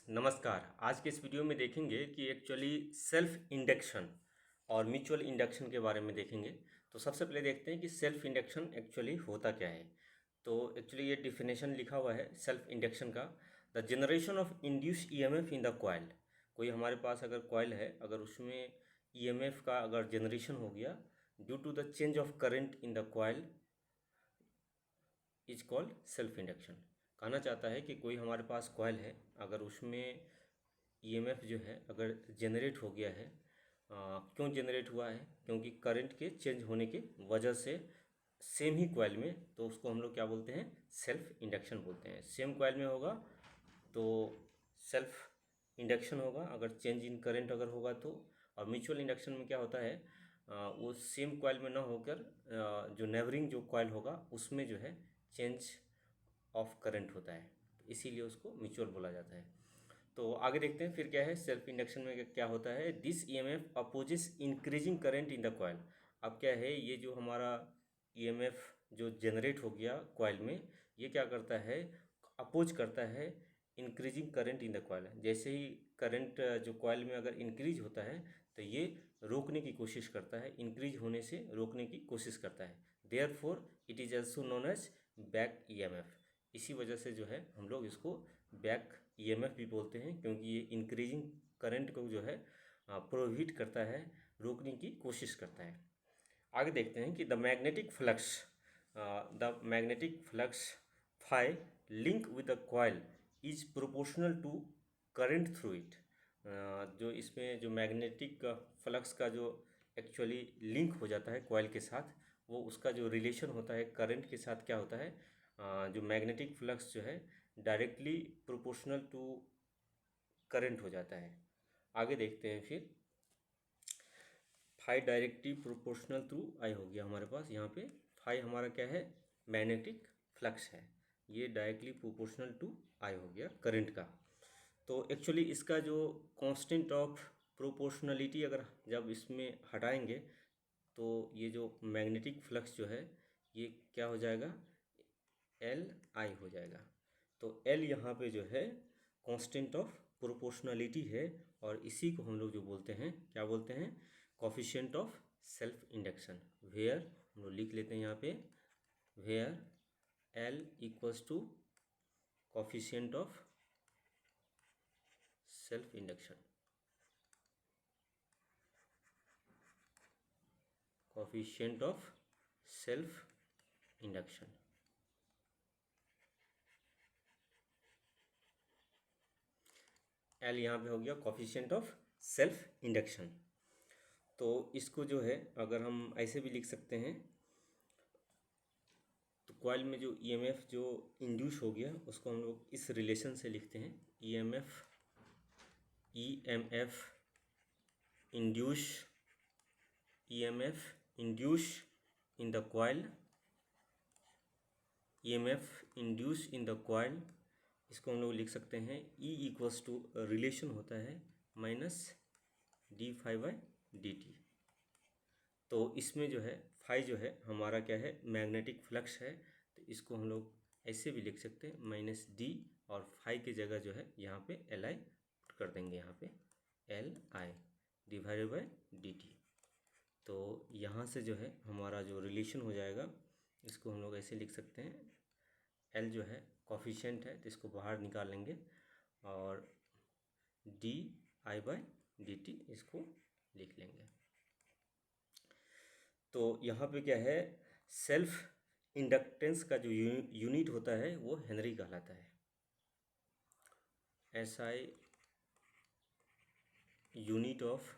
नमस्कार। आज के इस वीडियो में देखेंगे कि एक्चुअली सेल्फ इंडक्शन और म्यूचुअल इंडक्शन के बारे में देखेंगे। तो सबसे पहले देखते हैं कि सेल्फ इंडक्शन एक्चुअली होता क्या है। तो एक्चुअली ये डिफिनेशन लिखा हुआ है सेल्फ इंडक्शन का, the generation of induce EMF in the coil. कोई हमारे पास अगर कॉइल है, अगर उसमें ईएमएफ का अगर जनरेशन हो गया due to the change of current in the coil is called self induction. कहना चाहता है कि कोई हमारे पास कॉइल है, अगर उसमें ईएमएफ जो है अगर जनरेट हो गया है, क्यों जनरेट हुआ है? क्योंकि करंट के चेंज होने के वजह से सेम ही कॉइल में, तो उसको हम लोग क्या बोलते हैं? सेल्फ इंडक्शन बोलते हैं। सेम कॉइल में होगा तो सेल्फ इंडक्शन होगा, अगर चेंज इन करंट अगर होगा तो। और म्यूचुअल इंडक्शन में क्या होता है, वो सेम कॉइल में ना होकर जो नेबरिंग जो कॉइल होगा उसमें जो है चेंज ऑफ करंट होता है, तो इसीलिए उसको म्यूचुअल बोला जाता है। तो आगे देखते हैं फिर क्या है सेल्फ इंडक्शन में क्या होता है। This EMF opposes increasing current in the coil. अब क्या है, ये जो हमारा ईएमएफ जो जनरेट हो गया कॉइल में, ये क्या करता है? अपोज करता है increasing current in the coil. जैसे ही करंट जो कॉइल में अगर इंक्रीज होता है तो ये रोकने की कोशिश करता है, इंक्रीज होने से रोकने की कोशिश करता है। Therefore it is also known as back EMF. इसी वजह से जो है हम लोग इसको बैक ईएमएफ भी बोलते हैं, क्योंकि ये इंक्रीजिंग करंट को जो है प्रोहिबिट करता है, रोकने की कोशिश करता है। आगे देखते हैं कि the magnetic flux phi link with the coil is proportional to current through it. जो इसमें जो मैग्नेटिक फ्लक्स का जो एक्चुअली लिंक हो जाता है कॉइल के साथ, वो उसका जो रिलेशन होता है करंट के साथ क्या होता है, जो मैग्नेटिक फ्लक्स जो है डायरेक्टली प्रोपोर्शनल टू करंट हो जाता है। आगे देखते हैं फिर फाई डायरेक्टली प्रोपोर्शनल थ्रू आई हो गया हमारे पास। यहाँ पे फाई हमारा क्या है? मैग्नेटिक फ्लक्स है, ये डायरेक्टली प्रोपोर्शनल टू आई हो गया करंट का। तो एक्चुअली इसका जो कांस्टेंट ऑफ प्रोपोर्शनलिटी अगर जब इसमें हटाएंगे तो ये जो मैग्नेटिक फ्लक्स जो है ये क्या हो जाएगा? एल आई हो जाएगा। तो एल यहाँ पे जो है कांस्टेंट ऑफ प्रोपोर्शनलिटी है, और इसी को हम लोग जो बोलते हैं क्या बोलते हैं? Coefficient of self induction. Where हम लोग लिख लेते हैं यहाँ पे, where L equals to coefficient of self induction. Coefficient of self induction. L यहाँ पे हो गया कोफिशिएंट ऑफ सेल्फ इंडक्शन। तो इसको जो है अगर हम ऐसे भी लिख सकते हैं, तो कॉइल में जो ईएमएफ जो इंड्यूस हो गया उसको हम लोग इस रिलेशन से लिखते हैं, EMF induce EMF induce in the coil, EMF induce in the coil. इसको हम लोग लिख सकते हैं ई इक्वल्स टू रिलेशन होता है minus D phi by D T. तो इसमें जो है फाई जो है हमारा क्या है? मैग्नेटिक फ्लक्स है, तो इसको हम लोग ऐसे भी लिख सकते हैं माइनस डी, और फाई की जगह जो है यहाँ पे एल आई कर देंगे, यहाँ पे L I divided by D T. तो यहाँ से जो है हमारा जो रिलेशन हो जाएगा इसको हम लोग ऐसे लिख सकते हैं, एल जो है कॉफिशिएंट है तो इसको बाहर निकाल लेंगे, और D I by D T इसको लिख लेंगे। तो यहाँ पे क्या है, सेल्फ इंडक्टेंस का जो यूनिट होता है वो हेनरी कहलाता है। SI unit of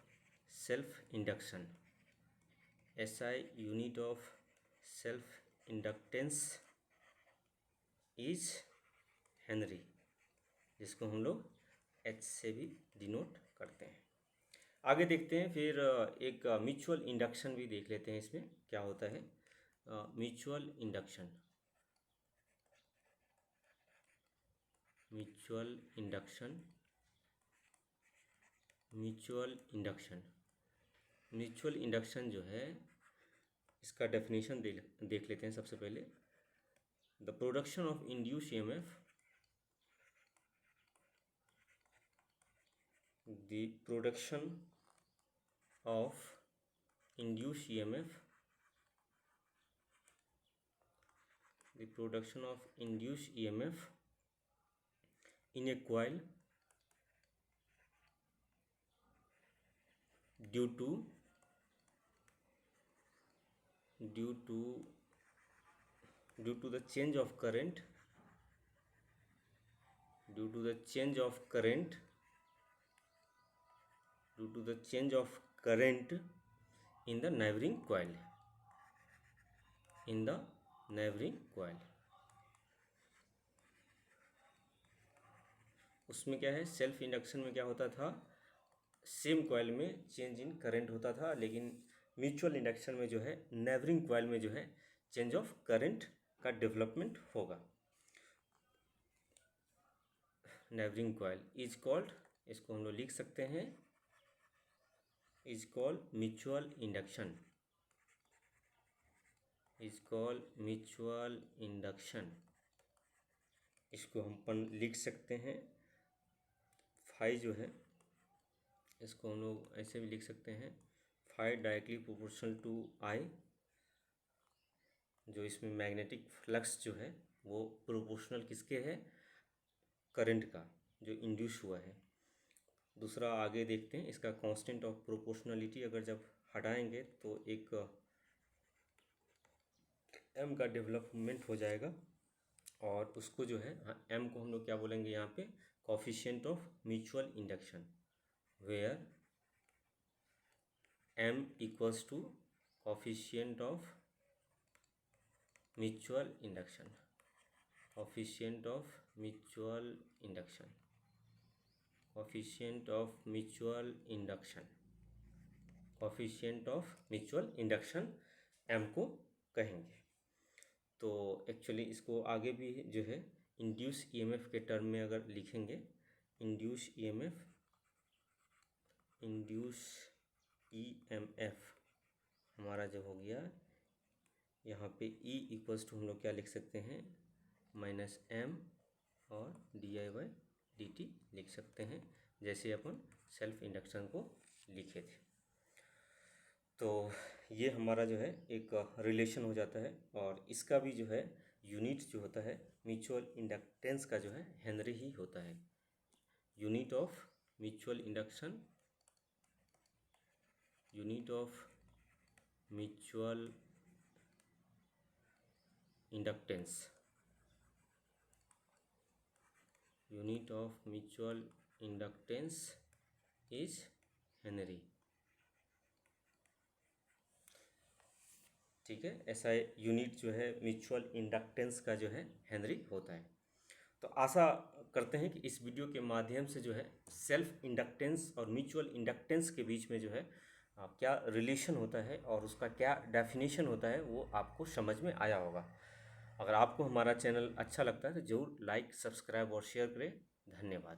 self induction, SI unit of self inductance is Henry, जिसको हम लोग H से भी डिनोट करते हैं। आगे देखते हैं फिर एक म्यूचुअल इंडक्शन भी देख लेते हैं, इसमें क्या होता है। Mutual induction, mutual induction, mutual induction. Mutual induction जो है इसका डेफिनेशन देख लेते हैं सबसे पहले। The production of induce EMF, the production of induced EMF, the production of induced EMF in a coil due to the change of current, due to the change of current in the neighboring coil, उसमें क्या है, self induction में क्या होता था, same coil में change in current होता था, लेकिन म्यूचुअल इंडक्शन में जो है नेबरिंग कॉइल में जो है चेंज ऑफ करंट का डेवलपमेंट होगा। नेबरिंग कॉइल इज कॉल्ड, इसको हम लोग लिख सकते हैं, is called mutual induction, is called mutual induction. इसको हम लिख सकते हैं, फाई जो है इसको हम लोग ऐसे भी लिख सकते हैं, फाई डायरेक्टली प्रोपोर्शनल टू आई, जो इसमें मैग्नेटिक फ्लक्स जो है वो प्रोपोर्शनल किसके है, करंट का जो इंड्यूस हुआ है। दूसरा आगे देखते हैं, इसका कांस्टेंट ऑफ प्रोपोर्शनलिटी अगर जब हटाएंगे तो एक एम का डेवलपमेंट हो जाएगा, और उसको जो है एम को हम लोग क्या बोलेंगे यहाँ पे, coefficient of mutual induction, where M equals to coefficient of mutual induction, coefficient of mutual induction, coefficient of mutual induction, coefficient of mutual induction M को कहेंगे। तो एक्चुअली इसको आगे भी जो है इंड्यूस ईएमएफ के टर्म में अगर लिखेंगे, इंड्यूस ईएमएफ हमारा जो हो गया, यहाँ पे E इक्वल्स टू हम लोग क्या लिख सकते हैं, माइनस एम और di/dt लिख सकते हैं, जैसे अपन सेल्फ इंडक्शन को लिखे थे। तो ये हमारा जो है एक रिलेशन हो जाता है, और इसका भी जो है यूनिट जो होता है म्यूचुअल इंडक्टेंस का जो है हेनरी ही होता है। Unit of mutual induction, unit of mutual inductance, unit of mutual inductance is Henry. ठीक है, ऐसा यूनिट जो है म्यूचुअल इंडक्टेंस का जो है हेनरी होता है। तो आशा करते हैं कि इस वीडियो के माध्यम से जो है सेल्फ इंडक्टेंस और म्यूचुअल इंडक्टेंस के बीच में जो है क्या रिलेशन होता है और उसका क्या डेफिनेशन होता है वो आपको समझ में आया होगा। अगर आपको हमारा चैनल अच्छा लगता है तो ज़रूर लाइक, सब्सक्राइब और शेयर करें। धन्यवाद।